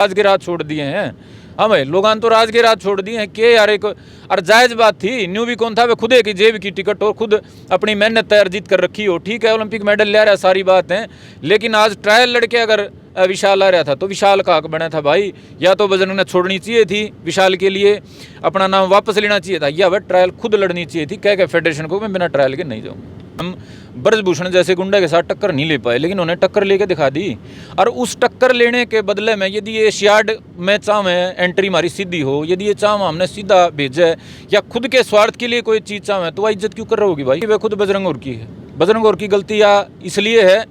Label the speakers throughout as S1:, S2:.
S1: राज के राज छोड़ दिए हैं। हाँ भाई, लोगों तो राज के राज छोड़ दिए हैं के यार। एक और जायज़ बात थी, न्यू भी कौन था वे, खुद की जेब की टिकट हो, खुद अपनी मेहनत तय अर्जित कर रखी हो, ठीक है ओलंपिक मेडल ले रहा है, सारी बात है। लेकिन आज ट्रायल लड़के अगर विशाल आ रहा था तो विशाल का हक बना था भाई, या तो बजरंग ने छोड़नी चाहिए थी विशाल के लिए, अपना नाम वापस लेना चाहिए था, या वह ट्रायल खुद लड़नी चाहिए थी। कह फेडरेशन को मैं बिना ट्रायल के नहीं जाऊँगा। हम ब्रजभूषण जैसे गुंडा के साथ टक्कर नहीं ले पाए, लेकिन उन्हें टक्कर लेके दिखा दी। और उस टक्कर लेने के बदले में यदि ये एशियाड में चाह में एंट्री हमारी सीधी हो, यदि ये चाह हमने सीधा भेजा है, या खुद के स्वार्थ के लिए कोई चीज़ चाह है, तो वह इज्जत क्यों कर रहा होगी भाई। वह खुद बजरंग और की है। बजरंग और की गलती या इसलिए है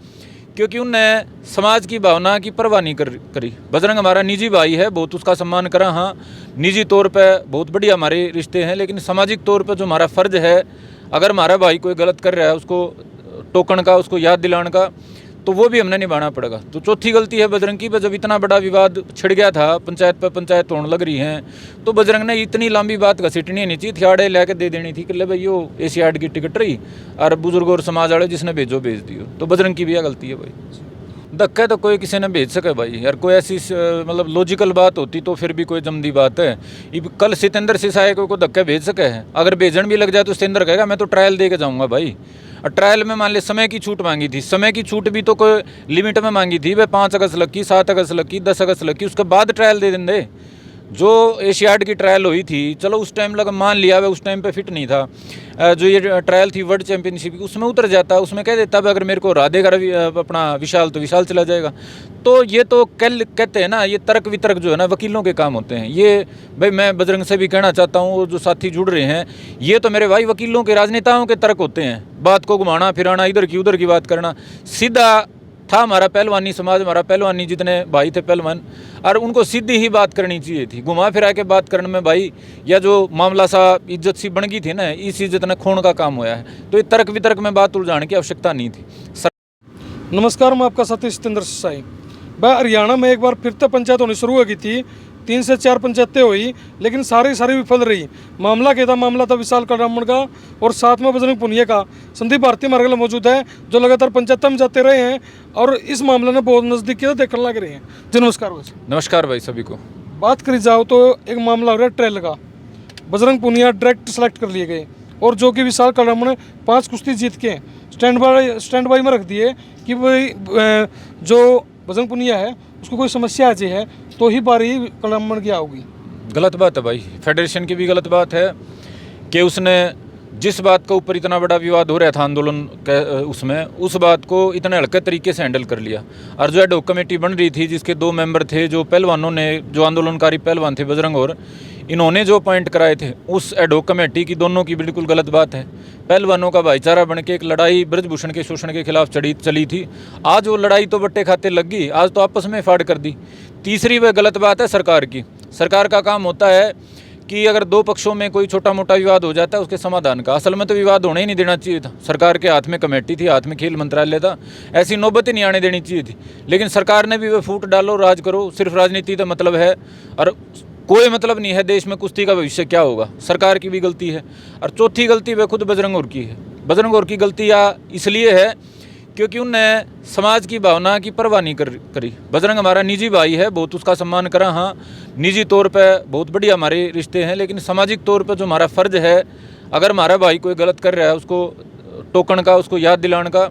S1: क्योंकि उनने समाज की भावना की परवाह नहीं करी। बजरंग हमारा निजी भाई है, बहुत उसका सम्मान करा। हाँ, निजी तौर पर बहुत बढ़िया हमारे रिश्ते हैं, लेकिन सामाजिक तौर पर जो हमारा फ़र्ज है, अगर हमारा भाई कोई गलत कर रहा है उसको टोकन का, उसको याद दिलाने का, तो वो भी हमने निभाना पड़ेगा। तो चौथी गलती है बजरंग की। जब इतना बड़ा विवाद छिड़ गया था, पंचायत पर पंचायत होने लग रही हैं, तो बजरंग ने इतनी लंबी बात घसीटनी नहीं चाहिए थी, आड़े लेके दे देनी थी कि ले भाई यो एशियाड की टिकट रही और बुजुर्ग और समाज वाले जिसने भेजो भेज दियो। तो बजरंग की भी यह गलती है भाई। धक्का तो कोई किसी ने भेज सके भाई यार, कोई ऐसी मतलब लॉजिकल बात होती तो फिर भी कोई जमदी बात है। कल सितेंद्र सिसाई को धक्का भेज सके है, अगर भेजन भी लग जाए तो सितेंद्र कहेगा मैं तो ट्रायल दे के जाऊँगा भाई। और ट्रायल में मान ले समय की छूट मांगी थी, समय की छूट भी तो कोई लिमिट में मांगी थी। वह 5 अगस्त लग की, 7 अगस्त लग की, 10 अगस्त लग की, उसके बाद ट्रायल दे देंगे। जो एशियाड की ट्रायल हुई थी, चलो उस टाइम लगा, मान लिया वह उस टाइम पे फिट नहीं था। जो ये ट्रायल थी वर्ल्ड चैंपियनशिप की, उसमें उतर जाता, उसमें कह देता अगर मेरे को हरा देगा अपना विशाल तो विशाल चला जाएगा। तो ये तो कहते हैं ना, ये तर्क वितर्क जो है ना वकीलों के काम होते हैं। ये भाई मैं बजरंग से भी कहना चाहता हूँ, जो साथी जुड़ रहे हैं, ये तो मेरे भाई वकीलों के, राजनेताओं के तर्क होते हैं। बात को घुमाना फिराना, इधर की उधर की बात करना। सीधा था हमारा पहलवानी समाज, हमारा पहलवानी जितने भाई थे पहलवान, और उनको सीधी ही बात करनी चाहिए थी। घुमा फिरा के बात करने में भाई, या जो मामला सा इज्जत सी बन गई थी ना, इस इज्जत ने खोने का काम होया है। तो ये तर्क वितर्क में बात उलझाने की आवश्यकता नहीं थी।
S2: नमस्कार, मैं आपका साथी सितेंद्र सिसाई। भाई हरियाणा में एक बार फिर से पंचायत होनी शुरू हो गई थी, 3 से 4 पंचायतें हुई, लेकिन सारी विफल रही। मामला क्या था? मामला था विशाल कड़ामण का, और साथ में बजरंग पुनिया का। संदीप भारती हमारे मौजूद है, जो लगातार पंचायतों में जाते रहे हैं और इस मामले में बहुत नज़दीकी से देखने लग रहे हैं। जी नमस्कार भाई।
S1: नमस्कार भाई सभी को। बात
S2: करी जाओ तो एक मामला हो रहा है ट्रेल का। बजरंग पुनिया डायरेक्ट सेलेक्ट कर लिए गए, और जो कि विशाल कड़ामण 5 कुश्ती जीत के स्टैंड बाई में रख दिए कि भाई जो बजरंग पुनिया है उसको कोई समस्या आ जाए है तो ही बारी कड़ामण की आओगी।
S1: गलत बात है भाई, फेडरेशन की भी गलत बात है कि उसने जिस बात के ऊपर इतना बड़ा विवाद हो रहा था आंदोलन के, उसमें उस बात को इतने हल्के तरीके से हैंडल कर लिया। और जो एडहॉक कमेटी बन रही थी, जिसके 2 मेंबर थे, जो पहलवानों ने, जो आंदोलनकारी पहलवान थे बजरंग और इन्होंने जो पॉइंट कराए थे, उस एडहॉक कमेटी की दोनों की बिल्कुल गलत बात है। पहलवानों का भाईचारा बन के एक लड़ाई ब्रजभूषण के शोषण के खिलाफ चली थी। आज वो लड़ाई तो बट्टे खाते लग गई, आज तो आपस में फाड़ कर दी। तीसरी वह गलत बात है सरकार की। सरकार का काम होता है कि अगर 2 पक्षों में कोई छोटा मोटा विवाद हो जाता है, उसके समाधान का। असल में तो विवाद होने ही नहीं देना चाहिए था। सरकार के हाथ में कमेटी थी, हाथ में खेल मंत्रालय था, ऐसी नौबत ही नहीं आने देनी चाहिए थी। लेकिन सरकार ने भी वह फूट डालो, राज करो, सिर्फ राजनीति का मतलब है, और कोई मतलब नहीं है देश में कुश्ती का भविष्य क्या होगा। सरकार की भी गलती है। और चौथी गलती वह खुद बजरंग और की है। बजरंग और की गलती या इसलिए है क्योंकि उनने समाज की भावना की परवाह नहीं करी। बजरंग हमारा निजी भाई है, बहुत उसका सम्मान करा। हाँ, निजी तौर पे बहुत बढ़िया हमारे रिश्ते हैं, लेकिन सामाजिक तौर पे जो हमारा फ़र्ज है, अगर हमारा भाई कोई गलत कर रहा है उसको टोकन का, उसको याद दिलाने का,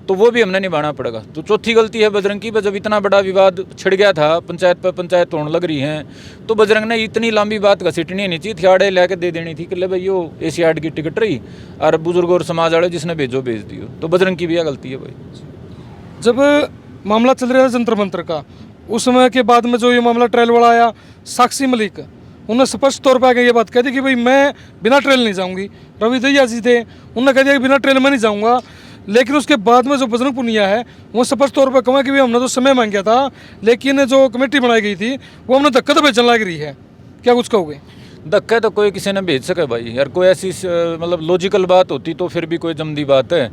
S1: तो वो भी हमने निभाना पड़ेगा। तो चौथी गलती है बजरंग की। जब इतना बड़ा विवाद छिड़ गया था, पंचायत पर पंचायत होने लग रही हैं, तो बजरंग ने इतनी लंबी बात घसीटनी नहीं चाहिए थी, आड़े लेके दे देनी थी कि ले भाई यो एशियाड की टिकट रही और बुजुर्ग और समाज वाले जिसने भेजो भेज दियो। तो बजरंग की भी यह गलती है भाई।
S2: जब मामला चल रहा था जंतर मंतर का, उस समय के बाद में जो ये मामला ट्रायल वाला आया, साक्षी मलिक, उन्होंने स्पष्ट तौर पर आगे ये बात कह दी कि भाई मैं बिना ट्रेल नहीं जाऊँगी। रवि दहिया जी थे, उन्होंने कह दिया कि बिना ट्रेल में नहीं जाऊँगा। लेकिन उसके बाद में जो बजरंग पुनिया है, वो स्पष्ट तौर पर कहा कि भाई हमने तो समय मांगा था, लेकिन जो कमेटी बनाई गई थी वो हमने धक्का तो बेचने लग रही है। क्या कुछ कहोगे?
S1: धक्का तो कोई किसी ने भेज सके भाई यार, कोई ऐसी मतलब लॉजिकल बात होती तो फिर भी कोई जमदी बात है।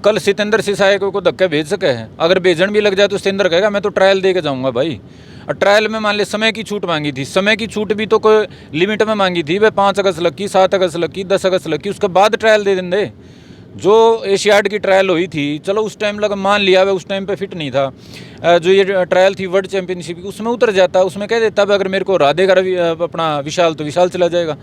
S1: कल सितेंद्र सिसाई को धक्का भेज सके है, अगर भेजन भी लग जाए तो सितेंद्र कहेगा मैं तो ट्रायल दे के जाऊँगा भाई। और ट्रायल में मान ले समय की छूट मांगी थी, समय की छूट भी तो कोई लिमिट में मांगी थी। वह 5 अगस्त लग की, 7 अगस्त लग की, 10 अगस्त लग की, उसके बाद ट्रायल दे देंगे। जो एशियाड की ट्रायल हुई थी, चलो उस टाइम लगा, मान लिया वह उस टाइम पे फिट नहीं था। जो ये ट्रायल थी वर्ल्ड चैंपियनशिप की, उसमें उतर जाता, उसमें कह देता अगर मेरे को हरा देगा अपना विशाल तो विशाल चला जाएगा।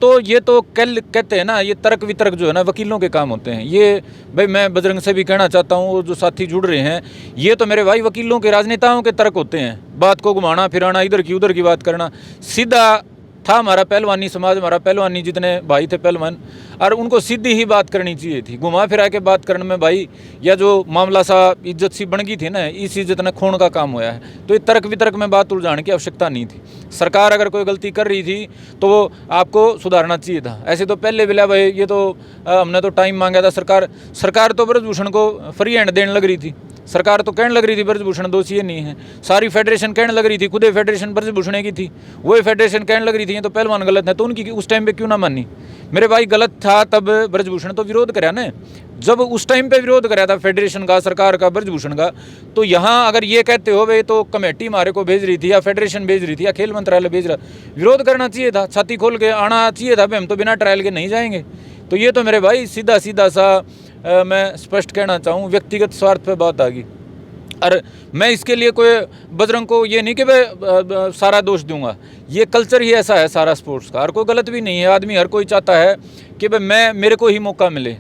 S1: तो ये तो कहते हैं ना, ये तर्क वितर्क जो है ना वकीलों के काम होते हैं। ये भाई मैं बजरंग से भी कहना चाहता हूँ, जो साथी जुड़ रहे हैं, ये तो मेरे भाई वकीलों के, राजनेताओं के तर्क होते हैं। बात को घुमाना फिराना, इधर की उधर की बात करना। सीधा था हमारा पहलवानी समाज, हमारा पहलवानी जितने भाई थे पहलवान, और उनको सीधी ही बात करनी चाहिए थी। घुमा फिरा के बात करने में भाई, या जो मामला सा इज्जत सी बन गई थी ना, इस इज्जत ने खोण का काम होया है। तो ये तर्क वितर्क में बात उलझाने की आवश्यकता नहीं थी। सरकार अगर कोई गलती कर रही थी तो वो आपको सुधारना चाहिए था। ऐसे तो पहले बिला भाई ये तो हमने तो टाइम मांगा था। सरकार तो ब्रजभूषण को फ्री हैंड देने लग रही थी। सरकार तो कहने लग रही थी ब्रजभूषण दोषी नहीं है। सारी फेडरेशन कहने लग रही थी, खुद फेडरेशन ब्रजभूषण की थी, वही फेडरेशन कहने लग रही थी ये तो पहलवान गलत है। तो उनकी उस टाइम पे क्यों ना मानी? मेरे भाई गलत था तब ब्रजभूषण तो विरोध करा ना। जब उस टाइम पे विरोध कराया था फेडरेशन का, सरकार का, ब्रजभूषण का, तो यहाँ अगर ये कहते हो भाई तो कमेटी हमारे को भेज रही थी या फेडरेशन भेज रही थी या खेल मंत्रालय भेज रहा, विरोध करना चाहिए था, छाती खोल के आना चाहिए था भाई हम तो बिना ट्रायल के नहीं जाएंगे। तो ये तो मेरे भाई सीधा सीधा सा मैं स्पष्ट कहना चाहूँ, व्यक्तिगत स्वार्थ पे बात आ गई। और मैं इसके लिए कोई बजरंग को ये नहीं कि मैं सारा दोष दूंगा, ये कल्चर ही ऐसा है सारा स्पोर्ट्स का। और कोई गलत भी नहीं है, आदमी हर कोई चाहता है कि भाई मेरे को ही मौका मिले।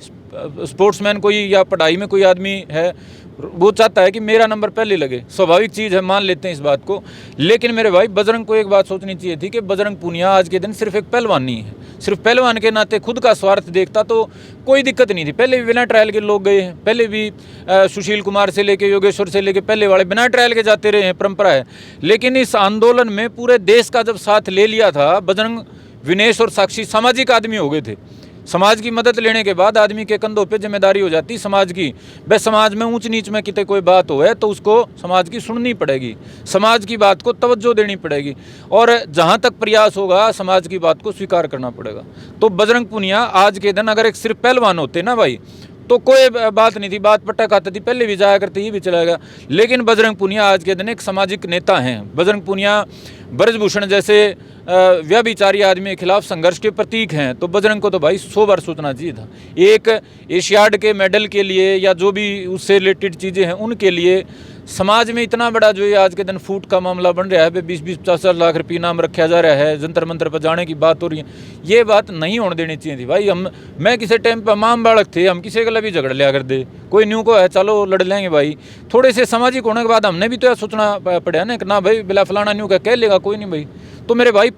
S1: स्पोर्ट्समैन कोई या पढ़ाई में कोई आदमी है, वो चाहता है कि मेरा नंबर पहले लगे, स्वाभाविक चीज़ है, मान लेते हैं इस बात को। लेकिन मेरे भाई बजरंग को एक बात सोचनी चाहिए थी कि बजरंग पूनिया आज के दिन सिर्फ एक पहलवान नहीं है। सिर्फ पहलवान के नाते खुद का स्वार्थ देखता तो कोई दिक्कत नहीं थी। पहले भी बिना ट्रायल के लोग गए हैं, पहले भी सुशील कुमार से लेके योगेश्वर से लेके पहले वाले बिना ट्रायल के जाते रहे हैं, परंपरा है। लेकिन इस आंदोलन में पूरे देश का जब साथ ले लिया था बजरंग, विनेश और साक्षी सामाजिक आदमी हो गए थे। समाज की मदद लेने के बाद आदमी के कंधों पे जिम्मेदारी हो जाती समाज की। बस समाज में ऊंच नीच में कितने कोई बात हो है तो उसको समाज की सुननी पड़ेगी, समाज की बात को तवज्जो देनी पड़ेगी, और जहां तक प्रयास होगा समाज की बात को स्वीकार करना पड़ेगा। तो बजरंग पूनिया आज के दिन अगर एक सिर्फ पहलवान होते ना भाई तो कोई बात नहीं थी, बात पट्टा खाती थी, पहले भी जाया करते, ये भी चलाएगा। लेकिन बजरंग पूनिया आज के दिन एक सामाजिक नेता हैं। बजरंग पूनिया ब्रजभूषण जैसे व्यभिचारी आदमी के खिलाफ संघर्ष के प्रतीक हैं। तो बजरंग को तो भाई 100 बार सोचना चाहिए था। एक एशियाड के मेडल के लिए या जो भी उससे रिलेटेड चीज़ें हैं उनके लिए समाज में इतना बड़ा जो ये आज के दिन फूट का मामला बन रहा है, 20-50 लाख रुपये इनाम रखा जा रहा है, जंतर मंतर पर जाने की बात हो रही है, ये बात नहीं होने देनी चाहिए थी भाई। मैं किसी टाइम पर माम बालक थे, हम किसी के भी झगड़ लिया कर दे, कोई न्यू को है चलो लड़ लेंगे भाई। थोड़े से सामाजिक होने के बाद हमने भी तो यह सोचना पड़ा ना कि ना भाई बिला फलाना न्यू का कह लेगा कोई नहीं भाई। तो मेरे भाई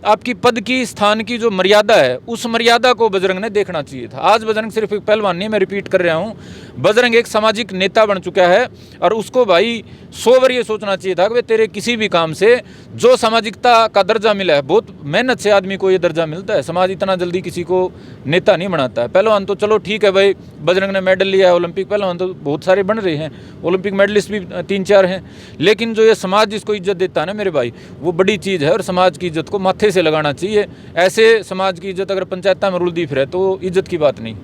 S1: आपकी पद की, स्थान की जो मर्यादा है, उस मर्यादा को बजरंग ने देखना चाहिए था। आज बजरंग सिर्फ एक पहलवान नहीं, मैं रिपीट कर रहा हूँ, बजरंग एक सामाजिक नेता बन चुका है। और उसको भाई 100 बार ये सोचना चाहिए था कि तेरे किसी भी काम से जो सामाजिकता का दर्जा मिला है, बहुत मेहनत से आदमी को ये दर्जा मिलता है। समाज इतना जल्दी किसी को नेता नहीं बनाता है। पहलवान तो चलो ठीक है भाई, बजरंग ने मेडल लिया है, ओलंपिक पहलवान तो बहुत सारे बन रहे हैं, ओलंपिक मेडलिस्ट भी 3-4 हैं। लेकिन जो ये समाज जिसको इज्जत देता है ना मेरे भाई, वो बड़ी चीज़ है। और समाज की इज्जत को माथे से लगाना चाहिए। ऐसे समाज की इज्जत अगर पंचायत में रुलदी फिरे तो इज्जत की बात नहीं।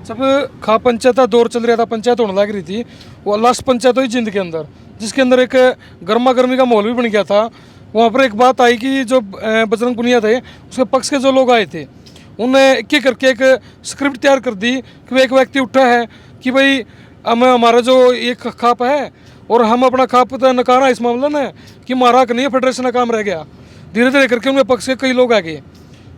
S2: जब खा पंचायत दौर चल रहा था, पंचायत होने लग रही थी, वो लास्ट पंचायत हुई जिंद के अंदर, जिसके अंदर एक गर्मा गर्मी का माहौल भी बन गया था। वहाँ पर एक बात आई कि जो बजरंग पूनिया थे उसके पक्ष के जो लोग आए थे उन्हें एक एक करके एक स्क्रिप्ट तैयार कर दी कि एक व्यक्ति उठा है कि भाई हमारा जो एक खाप है और हम अपना खाप तो नकारा इस मामले में कि हमारा नहीं फेडरेशन का काम रह गया। धीरे धीरे करके उनके पक्ष के कई लोग आ गए।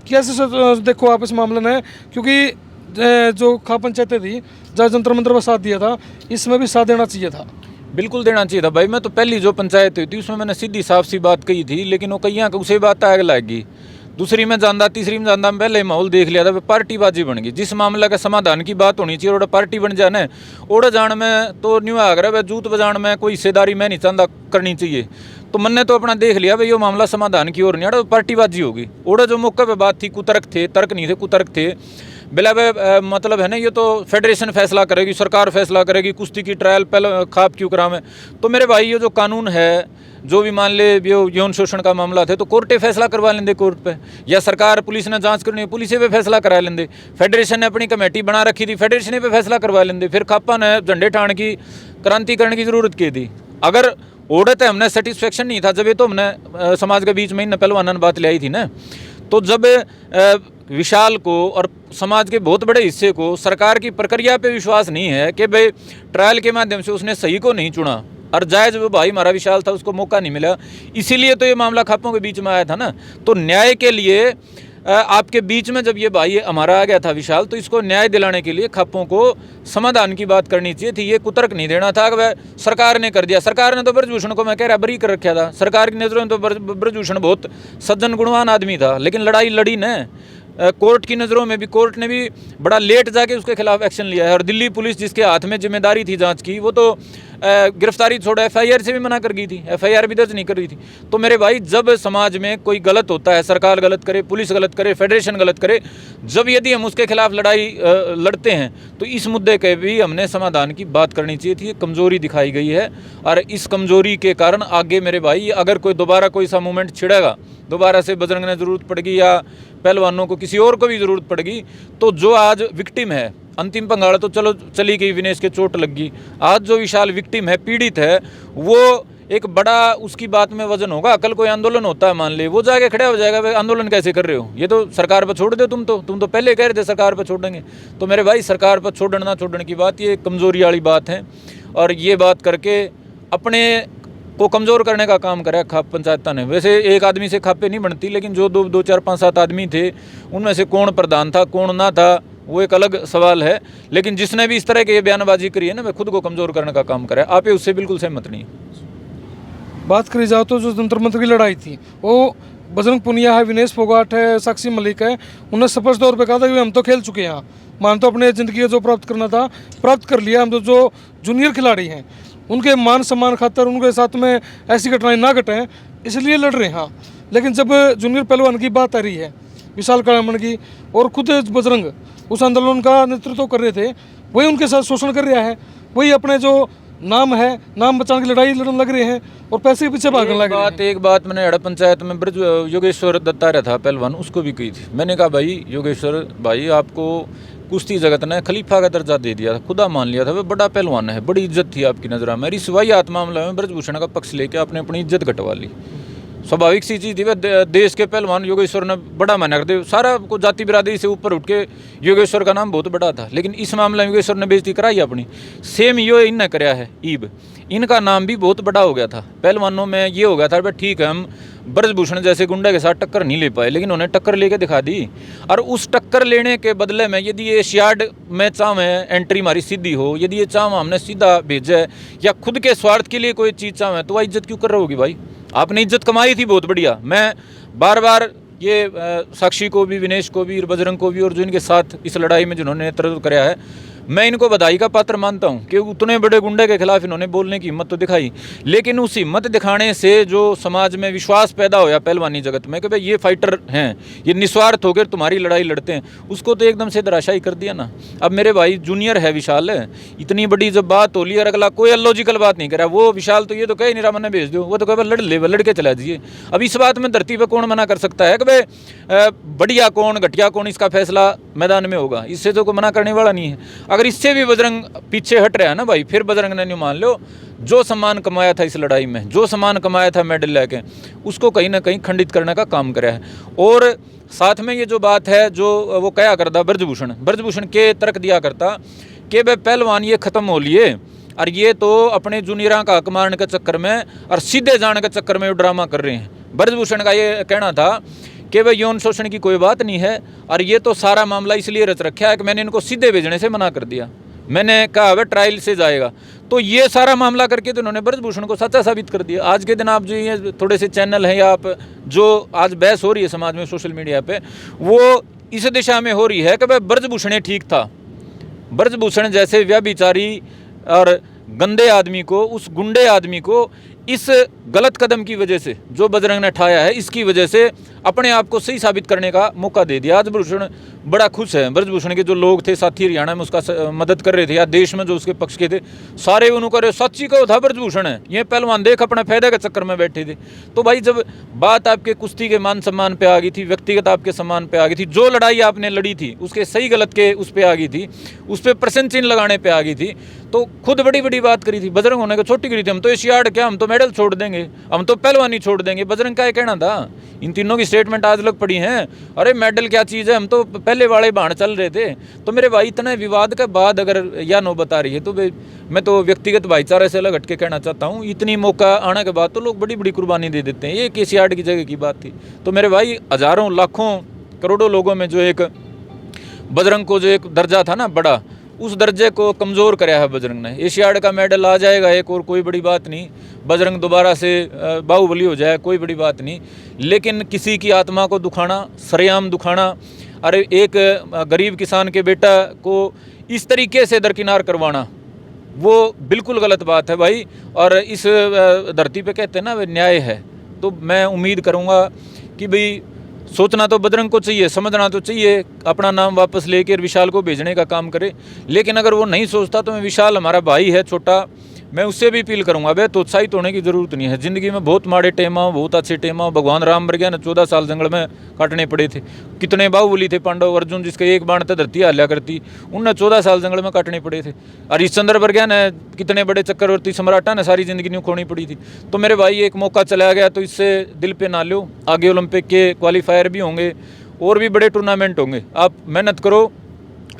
S2: कैसे देखो आप इस मामले में, क्योंकि जो खा पंचायतें थी जहाँ जंतर मंतर पर साथ दिया था, इसमें भी साथ देना चाहिए था।
S1: बिल्कुल देना चाहिए था भाई। मैं तो पहली जो पंचायत हुई थी उसमें मैंने सीधी साफ सी बात कही थी, लेकिन वो कहीं उसे बात आग लगी। दूसरी में जानता, तीसरी में जानता, मैं पहले माहौल देख लिया था, पार्टीबाजी बन गई। जिस मामले का समाधान की बात होनी चाहिए और पार्टी बन जाना ओढ़ जान में तो न्यू आ रहा है, जूत बजान में कोई हिस्सेदारी मैं नहीं चाहता करनी चाहिए। तो मैंने तो अपना देख लिया भाई, ये मामला समाधान की ओर नहीं आ, पार्टीबाजी होगी। ओढ़ जो मौके पर बात थी, कुतर्क थे, तर्क नहीं थे, कुतर्क थे। बिला मतलब है ना, ये तो फेडरेशन फैसला करेगी, सरकार फैसला करेगी, कुश्ती की ट्रायल पहले खाप क्यों करावें। तो मेरे भाई ये जो कानून है, जो भी मान ले यौन शोषण का मामला थे तो कोर्टे फैसला करवा लेंगे कोर्ट पे, या सरकार पुलिस ने जांच करनी है पुलिस पे फैसला करा लेंगे। फेडरेशन ने अपनी कमेटी बना रखी थी, फेडरेशन पे फैसला करवा लेंगे। फिर खापा ने झंडे ठाण की क्रांति करने की जरूरत की थी। अगर ओढ़त है हमने सेटिस्फेक्शन नहीं था, जब ये तो हमने समाज के बीच में इन पहलवान बात ले आई थी ना। तो जब विशाल को और समाज के बहुत बड़े हिस्से को सरकार की प्रक्रिया पे विश्वास नहीं है कि भाई ट्रायल के माध्यम से उसने सही को नहीं चुना और जायज़ वो भाई हमारा विशाल था, उसको मौका नहीं मिला, इसीलिए तो ये मामला खापों के बीच में आया था ना। तो न्याय के लिए आपके बीच में जब ये भाई हमारा आ गया था विशाल, तो इसको न्याय दिलाने के लिए खापों को समाधान की बात करनी चाहिए थी, ये कुतर्क नहीं देना था कि वह सरकार ने कर दिया। सरकार ने तो ब्रजभूषण को मैं कह रहा बरी कर रखा था, सरकार की नज़रों में तो ब्रजभूषण बहुत सज्जन गुणवान आदमी था, लेकिन लड़ाई लड़ी न कोर्ट की नज़रों में भी, कोर्ट ने भी बड़ा लेट जाके उसके खिलाफ एक्शन लिया है। और दिल्ली पुलिस जिसके हाथ में जिम्मेदारी थी जांच की, वो तो गिरफ्तारी छोड़ FIR से भी मना कर गई थी, FIR भी दर्ज नहीं कर रही थी। तो मेरे भाई, जब समाज में कोई गलत होता है, सरकार गलत करे, पुलिस गलत करे, फेडरेशन गलत करे, जब यदि हम उसके खिलाफ लड़ाई लड़ते हैं, तो इस मुद्दे के भी हमने समाधान की बात करनी चाहिए थी। कमज़ोरी दिखाई गई है, और इस कमज़ोरी के कारण आगे मेरे भाई अगर कोई दोबारा कोई सा मूवमेंट छिड़ेगा, दोबारा से बजरंग ने ज़रूरत पड़ेगी या पहलवानों को किसी और को भी ज़रूरत पड़ेगी, तो जो आज विक्टिम है, अंतिम पंगाड़ तो चलो चली गई, विनेश के चोट लग गई, आज जो विशाल विक्टिम है, पीड़ित है, वो एक बड़ा उसकी बात में वजन होगा। कल कोई आंदोलन होता है, मान ले वो जाके खड़ा हो जाएगा, भाई आंदोलन कैसे कर रहे हो, ये तो सरकार पर छोड़ दो, तुम तो पहले कह रहे थे सरकार पर छोड़ेंगे। तो मेरे भाई, सरकार पर छोड़ना ना छोड़ने की बात, ये कमज़ोरी वाली बात है, और ये बात करके अपने को कमज़ोर करने का काम करा खाप पंचायत ने। वैसे एक आदमी से खापे नहीं बनती, लेकिन जो 2, 4, 5, 7 आदमी थे, उनमें से कौन प्रधान था कौन ना था वो एक अलग सवाल है, लेकिन जिसने भी इस तरह की ये बयानबाजी करी है ना, वह खुद को कमज़ोर करने का काम करा है। आप ये उससे बिल्कुल सहमत नहीं है।
S2: बात करी जाओ तो जो जंतर मंतर की लड़ाई थी, वो बजरंग पुनिया है, विनेश फोगाट है, साक्षी मलिक है, उन्होंने स्पष्ट तौर पे कहा था कि हम तो खेल चुके हैं, मान तो अपने ज़िंदगी का जो प्राप्त करना था प्राप्त कर लिया। हम तो जो जूनियर खिलाड़ी हैं, उनके मान सम्मान खातर उनके साथ में ऐसी घटनाएं ना घटें, इसलिए लड़ रहे हैं। हाँ, लेकिन जब जूनियर पहलवान की बात आ रही है, विशाल कामण की, और खुद बजरंग उस आंदोलन का नेतृत्व कर रहे थे, वही उनके साथ शोषण कर रहा है, वही अपने जो नाम है, नाम बचाने की लड़ाई लड़ने लग रहे हैं और पैसे के पीछे भागने लग रहे हैं।
S1: एक बात मैंने हड़प पंचायत में ब्रज योगेश्वर दत्तात्रेय था पहलवान, उसको भी कही थी। मैंने कहा भाई योगेश्वर भाई, आपको कुश्ती जगत ने खलीफा का दर्जा दे दिया था, खुदा मान लिया था, वह बड़ा पहलवान है, बड़ी इज्जत थी आपकी नज़र में। रिसवाई मामला में ब्रजभूषण का पक्ष लेके आपने अपनी इज्जत घटवा ली। स्वाभाविक सी चीज़ थी, वह देश के पहलवान योगेश्वर ने बड़ा माना करते, सारा को जाति बिरादरी से ऊपर उठ के योगेश्वर का नाम बहुत बड़ा था, लेकिन इस मामले में योगेश्वर ने बेइज्जती कराई अपनी। सेम यो इनने कराया है ईब, इनका नाम भी बहुत बड़ा हो गया था पहलवानों में। ये हो गया था भाई ठीक है, हम ब्रजभूषण जैसे गुंडे के साथ टक्कर नहीं ले पाए, लेकिन उन्हें टक्कर लेके दिखा दी। और उस टक्कर लेने के बदले में यदि ये एशियाड में चाम है एंट्री हमारी सीधी हो, यदि ये चाम हमने सीधा भेजा है, या खुद के स्वार्थ के लिए कोई चीज़ चाम है, तो वह इज्जत क्यों कर रहे होगी भाई? आपने इज्जत कमाई थी बहुत बढ़िया। मैं बार बार ये साक्षी को भी, विनेश को भी, बजरंग को भी, और जो इनके साथ इस लड़ाई में जिन्होंने नेतृत्व कराया है, मैं इनको बधाई का पात्र मानता हूं कि उतने बड़े गुंडे के खिलाफ इन्होंने बोलने की हिम्मत तो दिखाई। लेकिन उस हिम्मत दिखाने से जो समाज में विश्वास पैदा होया पहलवानी जगत में कि भाई ये फाइटर हैं, ये निस्वार्थ होकर तुम्हारी लड़ाई लड़ते हैं, उसको तो एकदम से धराशायी कर दिया ना। अब मेरे भाई जूनियर है विशाल, इतनी बड़ी जब बात हो ली और अगला कोई अनलॉजिकल बात नहीं करा, वो विशाल तो ये तो कहे नहीं मैंने भेज दो, वो तो कहे लड़ ले, लड़ के चला दीजिए। अब इस बात में धरती पर कौन मना कर सकता है कि भाई बढ़िया कौन घटिया कौन, इसका फैसला मैदान में होगा, इससे तो कोई मना करने वाला नहीं है। अगर इससे भी बजरंग पीछे हट रहा है ना भाई, फिर बजरंग ने नहीं, मान लो जो सम्मान कमाया था इस लड़ाई में, जो सम्मान कमाया था मेडल लेके, उसको कहीं ना कहीं खंडित करने का काम करा है। और साथ में ये जो बात है जो वो कहा करता ब्रजभूषण के तर्क दिया करता कि भाई पहलवान ये ख़त्म हो लिए और ये तो अपने जूनियरा का हक मारने के चक्कर में और सीधे जाने के चक्कर में ड्रामा कर रहे हैं। ब्रजभूषण का ये कहना था कि भाई यौन शोषण की कोई बात नहीं है, और ये तो सारा मामला इसलिए रच रखा है कि मैंने इनको सीधे भेजने से मना कर दिया, मैंने कहा वह ट्रायल से जाएगा। तो ये सारा मामला करके तो उन्होंने ब्रजभूषण को सच्चा साबित कर दिया। आज के दिन आप जो ये थोड़े से चैनल हैं या आप जो आज बहस हो रही है समाज में सोशल मीडिया पे, वो इस दिशा में हो रही है कि भाई ब्रजभूषण ठीक था। ब्रजभूषण जैसे व्यभिचारी और गंदे आदमी को, उस गुंडे आदमी को इस गलत कदम की वजह से जो बजरंग ने उठाया है, इसकी वजह से अपने आप को सही साबित करने का मौका दे दिया। आज ब्रजभूषण बड़ा खुश है। ब्रजभूषण के जो लोग थे साथी हरियाणा में उसका मदद कर रहे थे, या देश में जो उसके पक्ष के थे, सारे उन्होंने सच्ची को था ब्रजभूषण है, ये पहलवान देख अपने फायदे के चक्कर में बैठे थे। तो भाई जब बात आपके कुश्ती के मान सम्मान पे आ गई थी, व्यक्तिगत आपके सम्मान पे आ गई थी, जो लड़ाई आपने लड़ी थी उसके सही गलत के उस पर आ गई थी, उस पर प्रश्न चिन्ह लगाने पर आ गई थी, तो खुद बड़ी बड़ी बात करी थी। बजरंग होने को छोटी करी थी, हम तो एशियाड क्या, हम तो मेडल छोड़ देंगे, हम तो पहलवानी छोड़ देंगे। बजरंग का कहना था, इन तीनों की स्टेटमेंट आज लग पड़ी हैं, अरे मेडल क्या चीज़ है, हम तो पहले पहले वाले बाण चल रहे थे। तो मेरे भाई इतने विवाद के बाद अगर यह नौबत आ रही है तो मैं तो व्यक्तिगत भाईचारे से अलग हट के कहना चाहता हूँ, इतनी मौका आने के बाद तो लोग बड़ी बड़ी कुर्बानी दे देते हैं। ये किसी आर्ट की जगह की बात थी। तो मेरे भाई हज़ारों लाखों करोड़ों लोगों में जो एक बजरंग को जो एक दर्जा था ना बड़ा, उस दर्जे को कमज़ोर कराया है बजरंग ने। एशियाड का मेडल आ जाएगा एक, और कोई बड़ी बात नहीं। बजरंग दोबारा से बाहुबली हो जाए, कोई बड़ी बात नहीं। लेकिन किसी की आत्मा को दुखाना, सरेआम दुखाना, अरे एक गरीब किसान के बेटा को इस तरीके से दरकिनार करवाना, वो बिल्कुल गलत बात है भाई। और इस धरती पे कहते हैं ना वे न्याय है। तो मैं उम्मीद करूँगा कि भाई सोचना तो बजरंग को चाहिए, समझना तो चाहिए, अपना नाम वापस लेकर विशाल को भेजने का काम करे। लेकिन अगर वो नहीं सोचता तो मैं, विशाल हमारा भाई है छोटा, मैं उससे भी अपील करूंगा, भाई तो उत्साहित होने की ज़रूरत नहीं है। ज़िंदगी में बहुत माड़े टेम आओ, बहुत अच्छे टेम आओ। भगवान राम मर गया ना, 14 साल जंगल में काटने पड़े थे। कितने बाहुबली थे पांडव, अर्जुन जिसके एक बाण तक धरती हाल्या करती, उनने 14 साल जंगल में काटने पड़े थे। हरिश्चंद्र मर गया ना, कितने बड़े चक्रवर्ती सम्राटा ने सारी ज़िंदगी न्यू खोनी पड़ी थी। तो मेरे भाई एक मौका चला गया तो इससे दिल पे ना लो। आगे ओलंपिक के क्वालिफायर भी होंगे और भी बड़े टूर्नामेंट होंगे। आप मेहनत करो,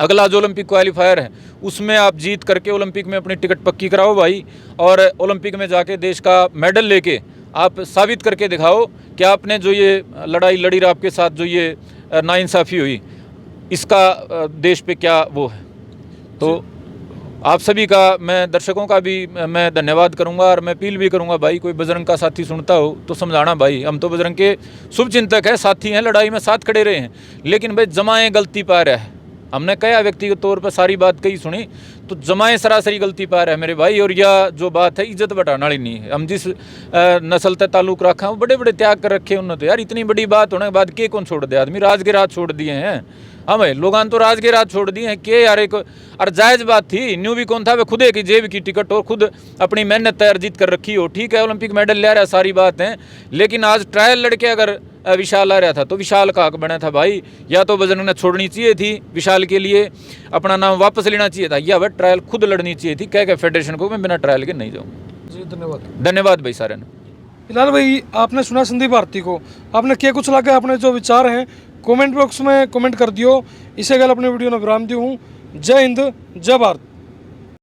S1: अगला जो ओलंपिक क्वालिफायर है उसमें आप जीत करके ओलंपिक में अपनी टिकट पक्की कराओ भाई। और ओलंपिक में जाके देश का मेडल लेके आप साबित करके दिखाओ कि आपने जो ये लड़ाई लड़ी, आपके साथ जो ये नाइंसाफ़ी हुई, इसका देश पे क्या वो है। तो आप सभी का, मैं दर्शकों का भी मैं धन्यवाद करूंगा। और मैं अपील भी करूंगा भाई, कोई बजरंग का साथी सुनता हो तो समझाना भाई, हम तो बजरंग के शुभचिंतक हैं, साथी हैं, लड़ाई में साथ खड़े रहे हैं। लेकिन भाई जमाए गलती पा रहा है। हमने कहा व्यक्तिगत तौर पर सारी बात कही सुनी, तो जमाए सरासरी गलती पा रहा है मेरे भाई। और यह जो बात है इज्जत बढ़ाने वाली नहीं है। हम जिस नस्ल से ताल्लुक रखा वो बड़े बड़े त्याग कर रखे उन्होंने। तो यार इतनी बड़ी बात होने के बाद के कौन छोड़ दे आदमी, राज के राज छोड़ दिए हैं। हाँ भाई, लोगान तो राज के राज छोड़ दिए हैं के यार। एक और जायज़ बात थी, न्यू भी कौन था, वे खुद की जेब की टिकट और खुद अपनी मेहनत अर्जित कर रखी हो। ठीक है, ओलंपिक मेडल ले रहा है, सारी बात है। लेकिन आज ट्रायल लड़के अगर विशाल आ रहा था तो विशाल का हक बना था भाई। या तो बजरंग ने छोड़नी चाहिए थी विशाल के लिए, अपना नाम वापस लेना चाहिए था, या वह ट्रायल खुद लड़नी चाहिए थी। कह फेडरेशन को मैं बिना ट्रायल के नहीं जाऊँगा
S2: जी। धन्यवाद,
S1: धन्यवाद भाई सारे ने।
S2: फिलहाल भाई आपने सुना संदीप भारती को, आपने क्या कुछ लगा, अपने जो विचार हैं कमेंट बॉक्स में कमेंट कर दियो। इसे गल अपने वीडियो ने विराम दी हूँ। जय हिंद, जय भारत।